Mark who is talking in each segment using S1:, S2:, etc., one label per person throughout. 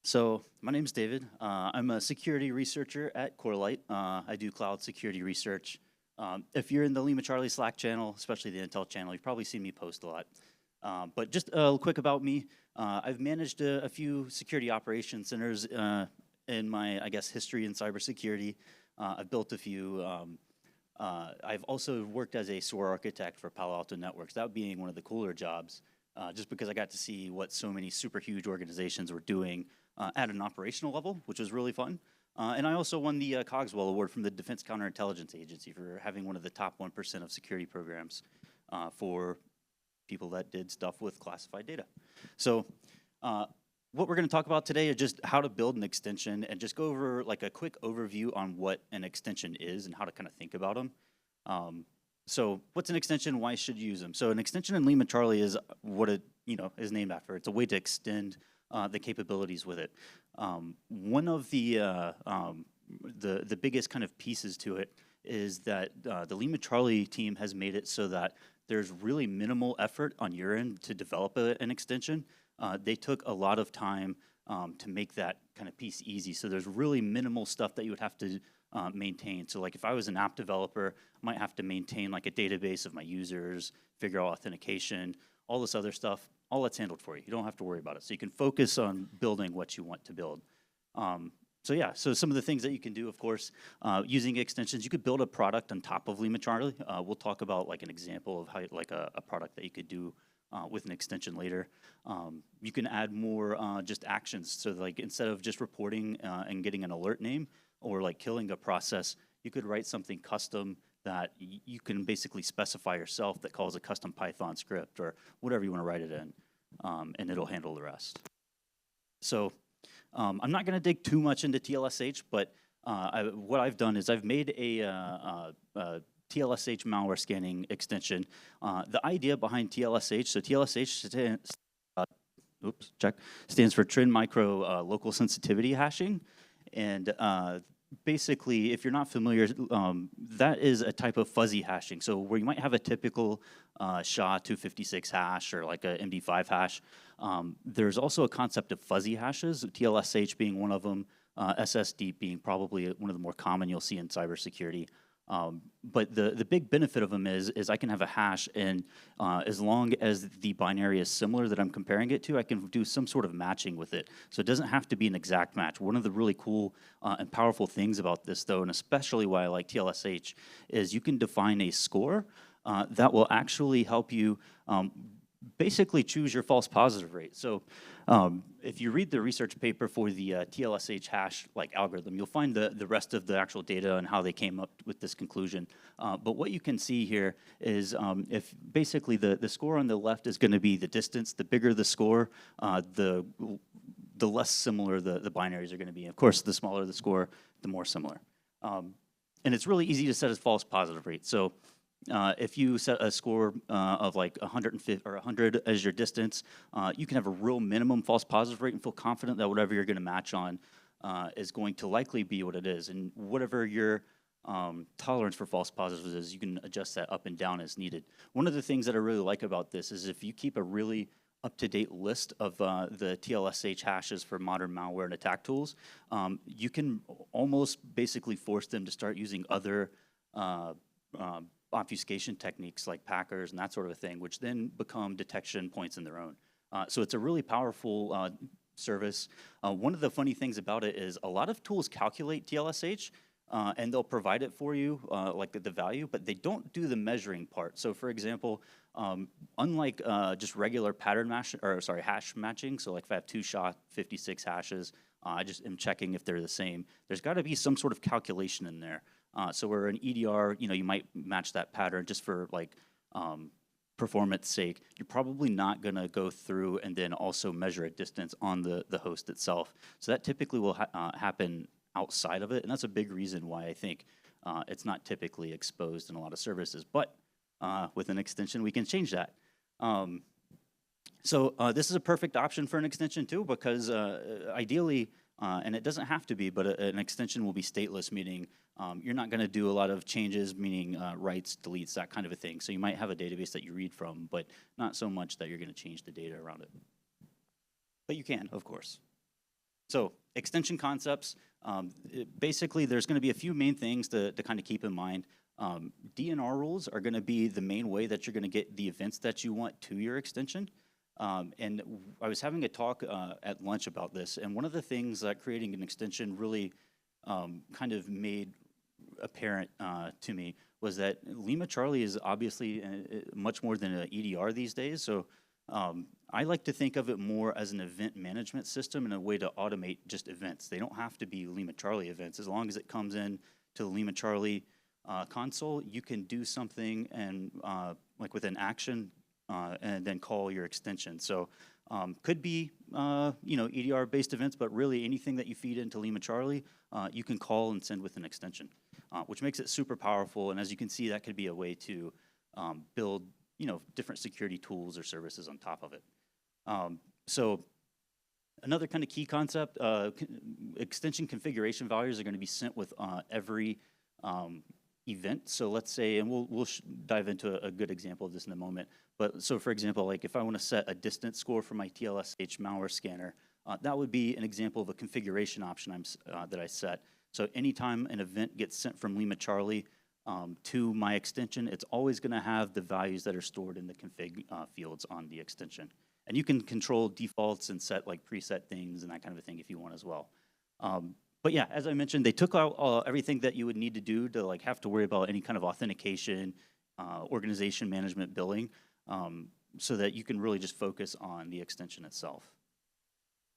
S1: So my name's David. I'm a security researcher at Corelight. I do cloud security research. If you're in the LimaCharlie Slack channel, especially the Intel channel, you've probably seen me post a lot. But just quick about me, I've managed a few security operations centers in my, I guess, history in cybersecurity. I've built a few. I've also worked as a SOAR architect for Palo Alto Networks, that being one of the cooler jobs, just because I got to see what so many super huge organizations were doing at an operational level, which was really fun. And I also won the Cogswell Award from the Defense Counterintelligence Agency for having one of the top 1% of security programs for people that did stuff with classified data. So what we're going to talk about today is just how to build an extension and just go over like a quick overview on what an extension is and how to kind of think about them. So what's an extension? Why should you use them? So an extension in LimaCharlie is what it is named after. It's a way to extend the capabilities with it. One of the biggest kind of pieces to it is that the LimaCharlie team has made it so that there's really minimal effort on your end to develop an extension. They took a lot of time to make that kind of piece easy. So there's really minimal stuff that you would have to maintain. So like if I was an app developer, I might have to maintain like a database of my users, figure out authentication, all this other stuff. All that's handled for you. You don't have to worry about it. So you can focus on building what you want to build. So yeah, so some of the things that you can do, of course, using extensions, you could build a product on top of LimaCharlie. We'll talk about like an example of how like a product that you could do with an extension later. You can add more just actions. So like instead of just reporting and getting an alert name or like killing a process, you could write something custom that you can basically specify yourself that calls a custom Python script or whatever you want to write it in, and it'll handle the rest. So I'm not going to dig too much into TLSH, but what I've done is I've made a TLSH-malware scanning extension. The idea behind TLSH, so TLSH stands for Trend Micro Local Sensitivity Hashing, and basically, if you're not familiar, that is a type of fuzzy hashing. So where you might have a typical SHA-256 hash or like a MD5 hash, there's also a concept of fuzzy hashes, TLSH being one of them, SSD being probably one of the more common you'll see in cybersecurity. But the big benefit of them is I can have a hash, and as long as the binary is similar that I'm comparing it to, I can do some sort of matching with it. So it doesn't have to be an exact match. One of the really cool and powerful things about this, though, and especially why I like TLSH, is you can define a score that will actually help you basically choose your false positive rate. So if you read the research paper for the TLSH hash like algorithm, you'll find the rest of the actual data and how they came up with this conclusion. But what you can see here is if basically the score on the left is going to be the distance, the bigger the score, the less similar the binaries are going to be. Of course, the smaller the score, the more similar. And it's really easy to set a false positive rate. So if you set a score of like 150 or 100 as your distance, you can have a real minimum false positive rate and feel confident that whatever you're going to match on is going to likely be what it is. And whatever your tolerance for false positives is, you can adjust that up and down as needed. One of the things that I really like about this is if you keep a really up-to-date list of the TLSH hashes for modern malware and attack tools, you can almost basically force them to start using other obfuscation techniques like Packers and that sort of a thing, which then become detection points in their own. So it's a really powerful service. One of the funny things about it is a lot of tools calculate TLSH and they'll provide it for you, like the value, but they don't do the measuring part. So for example, unlike just regular hash matching, so like if I have two SHA-56 hashes, I just am checking if they're the same. There's got to be some sort of calculation in there. So where an EDR, you might match that pattern just for like performance sake. You're probably not going to go through and then also measure a distance on the host itself. So that typically will happen outside of it, and that's a big reason why I think it's not typically exposed in a lot of services. But with an extension, we can change that. So this is a perfect option for an extension too, because ideally, and it doesn't have to be, but an extension will be stateless, meaning you're not going to do a lot of changes, meaning writes, deletes, that kind of a thing. So you might have a database that you read from, but not so much that you're going to change the data around it. But you can, of course. So extension concepts, basically there's going to be a few main things to kind of keep in mind. DNR rules are going to be the main way that you're going to get the events that you want to your extension. And I was having a talk at lunch about this, and one of the things that creating an extension really kind of made apparent to me was that LimaCharlie is obviously much more than an EDR these days. So I like to think of it more as an event management system and a way to automate just events. They don't have to be LimaCharlie events. As long as it comes in to the LimaCharlie console, you can do something and like with an action and then call your extension. So could be EDR-based events, but really anything that you feed into LimaCharlie, you can call and send with an extension, which makes it super powerful. And as you can see, that could be a way to build different security tools or services on top of it. So another kind of key concept, extension configuration values are going to be sent with every event. So let's say, and we'll dive into a good example of this in a moment, but so for example, like if I want to set a distance score for my TLSH-malware scanner, that would be an example of a configuration option that I set. So anytime an event gets sent from LimaCharlie to my extension, it's always going to have the values that are stored in the config fields on the extension. And you can control defaults and set like preset things and that kind of a thing if you want as well. But yeah, as I mentioned, they took out everything that you would need to do to like have to worry about any kind of authentication, organization management, billing, so that you can really just focus on the extension itself.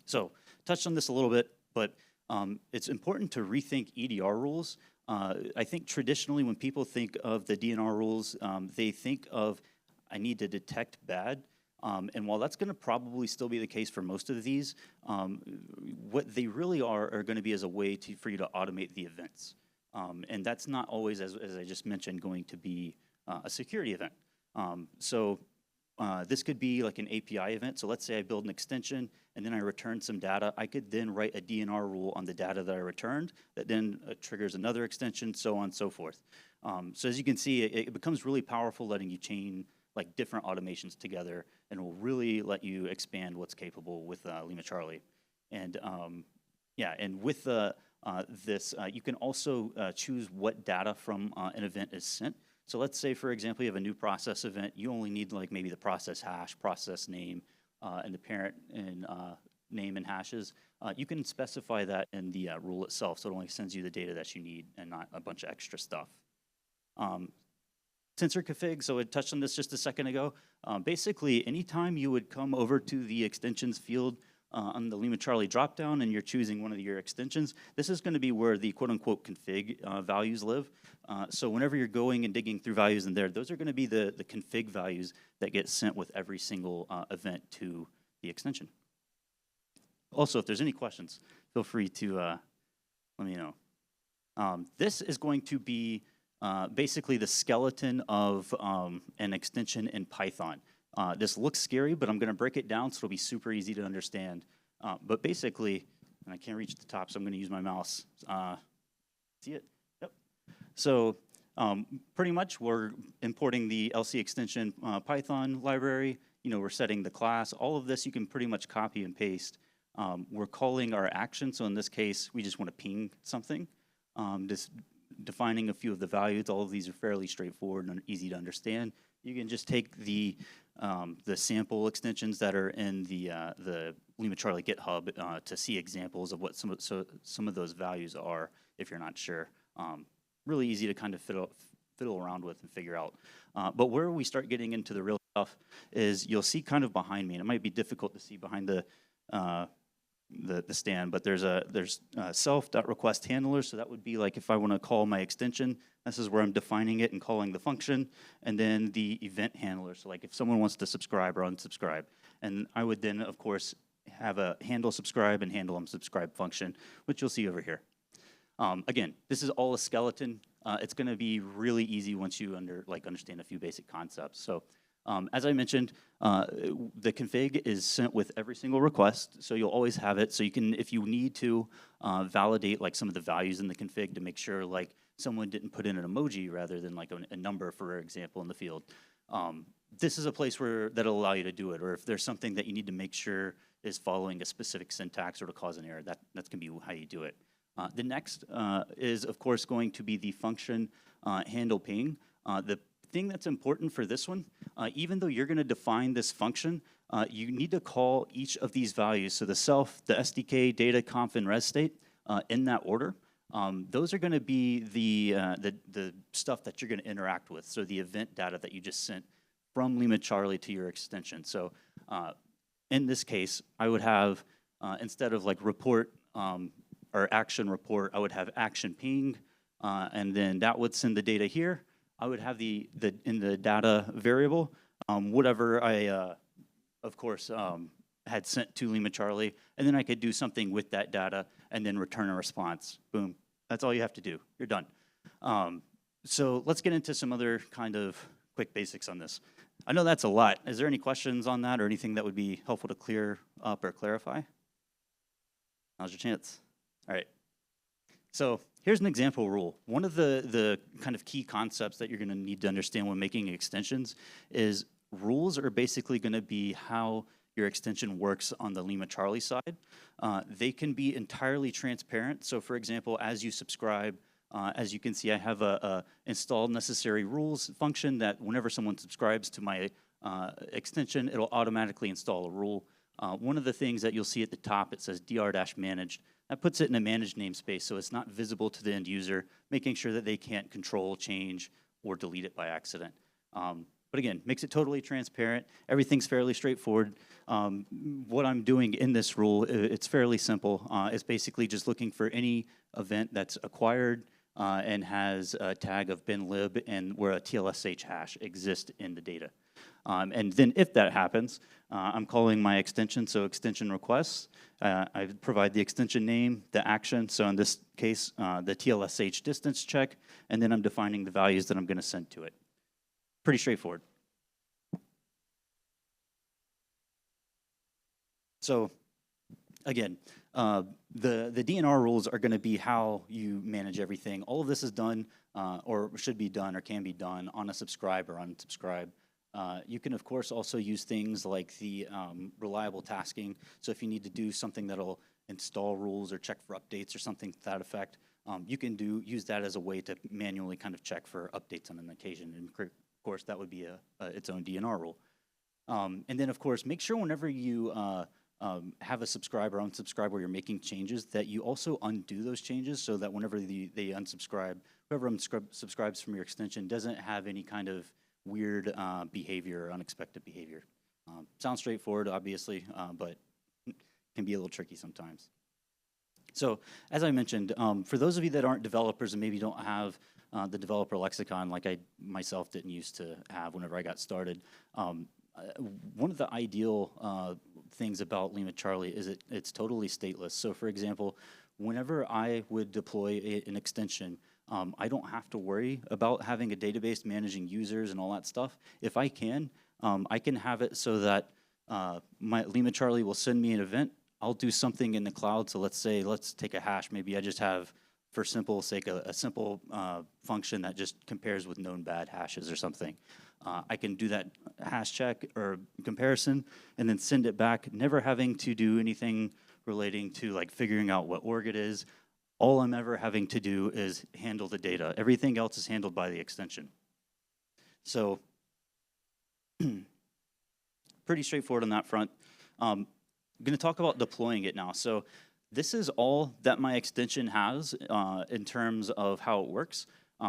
S1: So touched on this a little bit, but it's important to rethink EDR rules. I think traditionally when people think of the DNR rules, they think of I need to detect bad. And while that's going to probably still be the case for most of these, what they really are going to be as a way for you to automate the events. And that's not always, as I just mentioned, going to be a security event. This could be like an API event. So let's say I build an extension and then I return some data. I could then write a DNR rule on the data that I returned that then triggers another extension, so on and so forth. So as you can see, it becomes really powerful letting you chain like different automations together, and will really let you expand what's capable with LimaCharlie. And yeah, and with this, you can also choose what data from an event is sent. So let's say, for example, you have a new process event. You only need like maybe the process hash, process name, and the parent and name and hashes. You can specify that in the rule itself, so it only sends you the data that you need and not a bunch of extra stuff. Sensor config, so I touched on this just a second ago. Basically, anytime you would come over to the extensions field on the LimaCharlie dropdown and you're choosing one of your extensions, this is going to be where the quote-unquote config values live. So whenever you're going and digging through values in there, those are going to be the config values that get sent with every single event to the extension. Also, if there's any questions, feel free to let me know. This is going to be basically the skeleton of an extension in Python. This looks scary, but I'm going to break it down so it'll be super easy to understand. But basically, and I can't reach the top, so I'm going to use my mouse. See it? Yep. So pretty much we're importing the LC extension Python library. We're setting the class. All of this you can pretty much copy and paste. We're calling our action. So in this case, we just want to ping something. Just defining a few of the values. All of these are fairly straightforward and easy to understand. You can just take the sample extensions that are in the LimaCharlie GitHub to see examples of what some of those values are if you're not sure. Really easy to kind of fiddle around with and figure out. But where we start getting into the real stuff is you'll see kind of behind me, and it might be difficult to see behind the stand, but there's self.request handler, so that would be like if I want to call my extension, this is where I'm defining it and calling the function, and then the event handler, so like if someone wants to subscribe or unsubscribe, and I would then, of course, have a handle subscribe and handle unsubscribe function, which you'll see over here. Again, this is all a skeleton. It's going to be really easy once you understand a few basic concepts. So as I mentioned, the config is sent with every single request, so you'll always have it. So you can, if you need to, validate like some of the values in the config to make sure like someone didn't put in an emoji rather than like a number, for example, in the field. This is a place where that'll allow you to do it. Or if there's something that you need to make sure is following a specific syntax or to cause an error. That's going to be how you do it. The next is, of course, going to be the function handle ping. The thing that's important for this one, even though you're going to define this function, you need to call each of these values, so the self, the SDK, data, conf, and res state, in that order. Those are going to be the stuff that you're going to interact with, so the event data that you just sent from LimaCharlie to your extension. So in this case, I would have, instead of like report or action report, I would have action ping, and then that would send the data here. I would have in the data variable, whatever I, of course, had sent to LimaCharlie, and then I could do something with that data and then return a response. Boom. That's all you have to do. You're done. So let's get into some other kind of quick basics on this. I know that's a lot. Is there any questions on that or anything that would be helpful to clear up or clarify? Now's your chance. All right. So here's an example rule. One of the kind of key concepts that you're going to need to understand when making extensions is rules are basically going to be how your extension works on the LimaCharlie side. They can be entirely transparent. So for example, as you subscribe, as you can see, I have a install necessary rules function that whenever someone subscribes to my extension, it'll automatically install a rule. One of the things that you'll see at the top, it says dr-managed. That puts it in a managed namespace, so it's not visible to the end user, making sure that they can't control, change, or delete it by accident. But again, makes it totally transparent. Everything's fairly straightforward. What I'm doing in this rule, it's fairly simple. It's basically just looking for any event that's acquired and has a tag of binlib and where a TLSH hash exists in the data. And then if that happens, I'm calling my extension, so extension requests. I provide the extension name, the action, so in this case, the TLSH distance check, and then I'm defining the values that I'm going to send to it. Pretty straightforward. So again, the DNR rules are going to be how you manage everything. All of this is done or should be done or can be done on a subscribe or unsubscribe. You can, of course, also use things like the reliable tasking. So if you need to do something that'll install rules or check for updates or something to that effect, you can use that as a way to manually kind of check for updates on an occasion. And of course, that would be its own DNR rule. And then, of course, make sure whenever you have a subscribe or unsubscribe where you're making changes that you also undo those changes so that whenever they unsubscribe, whoever unsubscribes from your extension doesn't have any kind of weird behavior or unexpected behavior. Sounds straightforward, obviously, but can be a little tricky sometimes. So, as I mentioned, for those of you that aren't developers and maybe don't have the developer lexicon like I myself didn't used to have whenever I got started, one of the ideal things about LimaCharlie is it's totally stateless. So for example, whenever I would deploy an extension, I don't have to worry about having a database managing users and all that stuff. If I can have it so that my LimaCharlie will send me an event. I'll do something in the cloud. So let's take a hash. Maybe I just have, for simple sake, a simple function that just compares with known bad hashes or something. I can do that hash check or comparison and then send it back, never having to do anything relating to like figuring out what org it is. All I'm ever having to do is handle the data. Everything else is handled by the extension. So pretty straightforward on that front. I'm going to talk about deploying it now. So this is all that my extension has in terms of how it works.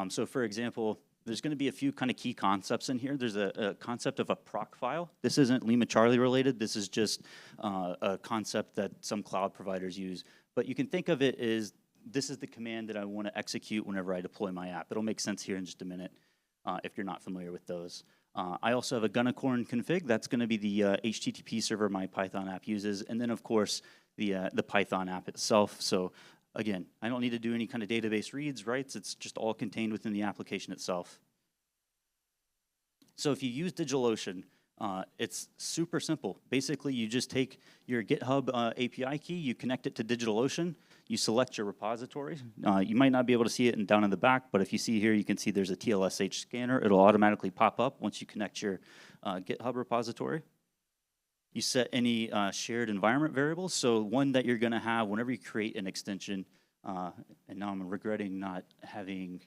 S1: So for example, there's going to be a few kind of key concepts in here. There's a concept of a proc file. This isn't LimaCharlie related. This is just a concept that some cloud providers use. But you can think of it as this is the command that I want to execute whenever I deploy my app. It'll make sense here in just a minute if you're not familiar with those. I also have a Gunicorn config. That's going to be the HTTP server my Python app uses. And then, of course, the Python app itself. So again, I don't need to do any kind of database reads, writes. It's just all contained within the application itself. So if you use DigitalOcean, it's super simple. Basically, you just take your GitHub API key, you connect it to DigitalOcean, you select your repository. You might not be able to see it down in the back, but if you see here, you can see there's a TLSH scanner. It'll automatically pop up once you connect your GitHub repository. You set any shared environment variables. So one that you're going to have whenever you create an extension, and now I'm regretting not having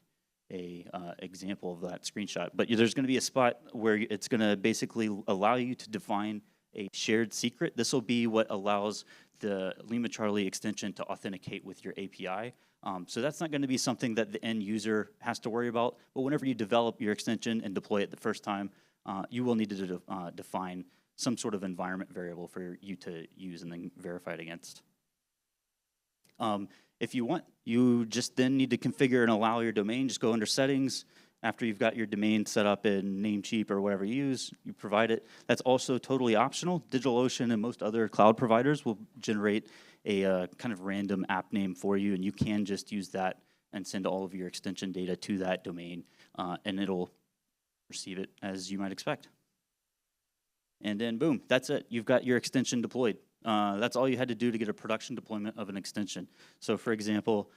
S1: a example of that screenshot, but there's going to be a spot where it's going to basically allow you to define a shared secret. This will be what allows the LimaCharlie extension to authenticate with your API. So that's not going to be something that the end user has to worry about, but whenever you develop your extension and deploy it the first time, you will need to define some sort of environment variable for you to use and then verify it against. If you want, you just then need to configure and allow your domain. Just go under settings. After you've got your domain set up in Namecheap or whatever you use, you provide it. That's also totally optional. DigitalOcean and most other cloud providers will generate a kind of random app name for you, and you can just use that and send all of your extension data to that domain, and it'll receive it as you might expect. And then boom, that's it. You've got your extension deployed. That's all you had to do to get a production deployment of an extension. So for example,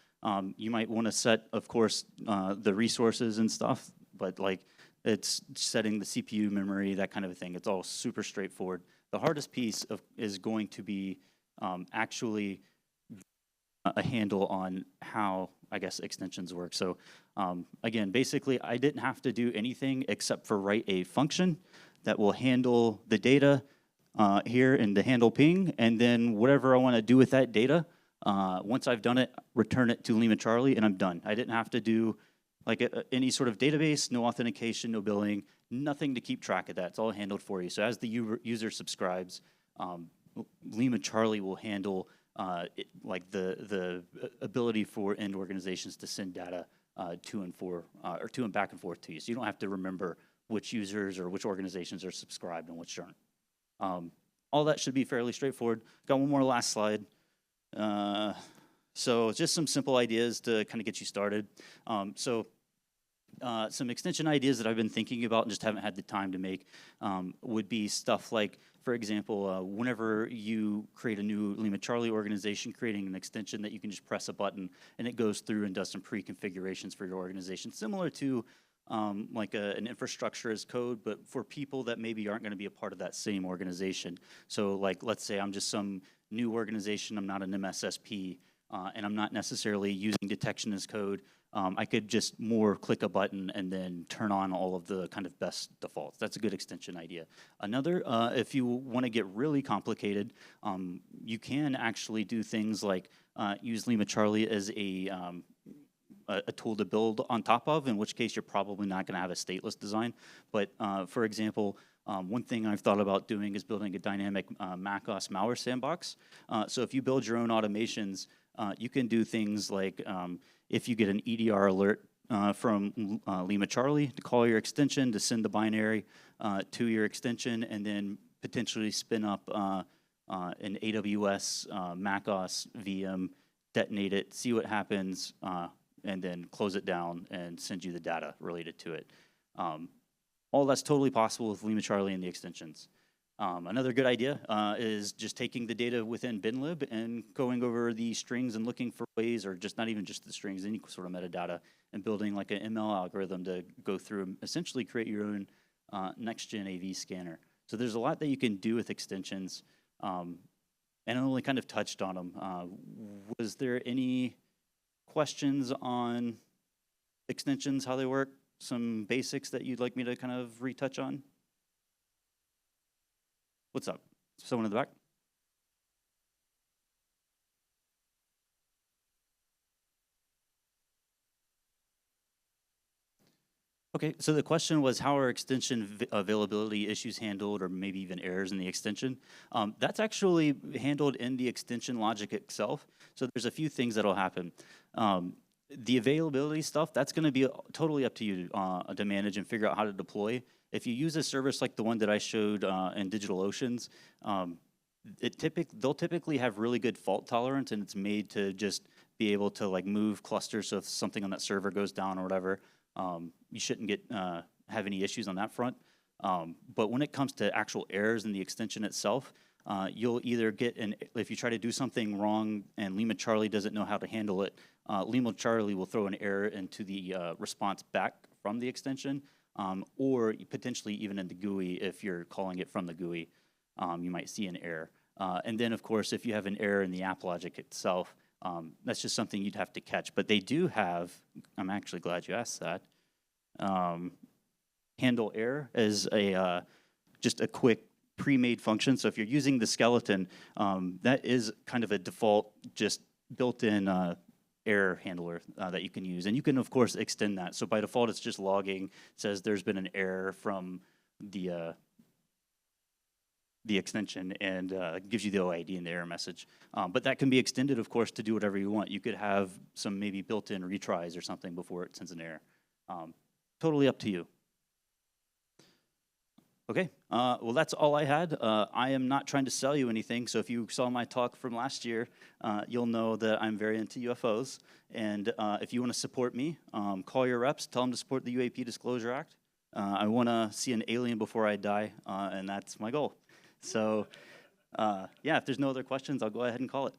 S1: you might want to set, of course, the resources and stuff, but like it's setting the CPU memory, that kind of a thing. It's all super straightforward. The hardest piece is going to be actually a handle on how, I guess, extensions work. So again, basically, I didn't have to do anything except for write a function that will handle the data here in the handle ping, and then whatever I want to do with that data, once I've done it, return it to LimaCharlie, and I'm done. I didn't have to do like any sort of database, no authentication, no billing, nothing to keep track of that. It's all handled for you. So as the user subscribes, LimaCharlie will handle like the ability for end organizations to send data to and back and forth to you. So you don't have to remember which users or which organizations are subscribed and which aren't. All that should be fairly straightforward. Got one more last slide. So just some simple ideas to kind of get you started. Some extension ideas that I've been thinking about and just haven't had the time to make would be stuff like, for example, whenever you create a new LimaCharlie organization, creating an extension that you can just press a button and it goes through and does some pre-configurations for your organization, similar to like an infrastructure as code, but for people that maybe aren't going to be a part of that same organization. So like, let's say I'm just some new organization, I'm not an MSSP, and I'm not necessarily using detection as code. I could just more click a button and then turn on all of the kind of best defaults. That's a good extension idea. Another, if you want to get really complicated, you can actually do things like use LimaCharlie as a tool to build on top of, in which case you're probably not going to have a stateless design. But for example, one thing I've thought about doing is building a dynamic MSSN sandbox. So if you build your own automations, you can do things like if you get an EDR alert from LimaCharlie to call your extension, to send the binary to your extension, and then potentially spin up an AWS MacOS VM, detonate it, see what happens, and then close it down and send you the data related to it. All that's totally possible with LimaCharlie and the extensions. Another good idea is just taking the data within binlib and going over the strings and looking for ways, or just not even just the strings, any sort of metadata, and building like an ML algorithm to go through and essentially create your own next-gen AV scanner. So there's a lot that you can do with extensions, and I only kind of touched on them. Was there any questions on extensions, how they work, some basics that you'd like me to kind of retouch on? What's up? Someone in the back? Okay, so the question was, how are extension availability issues handled, or maybe even errors in the extension? That's actually handled in the extension logic itself. So there's a few things that'll happen. The availability stuff, that's going to be totally up to you to manage and figure out how to deploy. If you use a service like the one that I showed in DigitalOcean's, they'll typically have really good fault tolerance, and it's made to just be able to like move clusters. So if something on that server goes down or whatever, you shouldn't have any issues on that front. But when it comes to actual errors in the extension itself, you'll either get if you try to do something wrong and LimaCharlie doesn't know how to handle it, LimaCharlie will throw an error into the response back from the extension, or potentially even in the GUI if you're calling it from the GUI. you might see an error. And then, of course, if you have an error in the app logic itself, that's just something you'd have to catch. But they do have, I'm actually glad you asked that, handle error as a just a quick pre-made function. So if you're using the skeleton, that is kind of a default, just built-in error handler that you can use. And you can, of course, extend that. So by default, it's just logging, says there's been an error from the extension, and gives you the OID and the error message. But that can be extended, of course, to do whatever you want. You could have some maybe built-in retries or something before it sends an error. Totally up to you. Okay, well, that's all I had. I am not trying to sell you anything, so if you saw my talk from last year, you'll know that I'm very into UFOs. And if you want to support me, call your reps, tell them to support the UAP Disclosure Act. I want to see an alien before I die, and that's my goal. So, yeah, if there's no other questions, I'll go ahead and call it.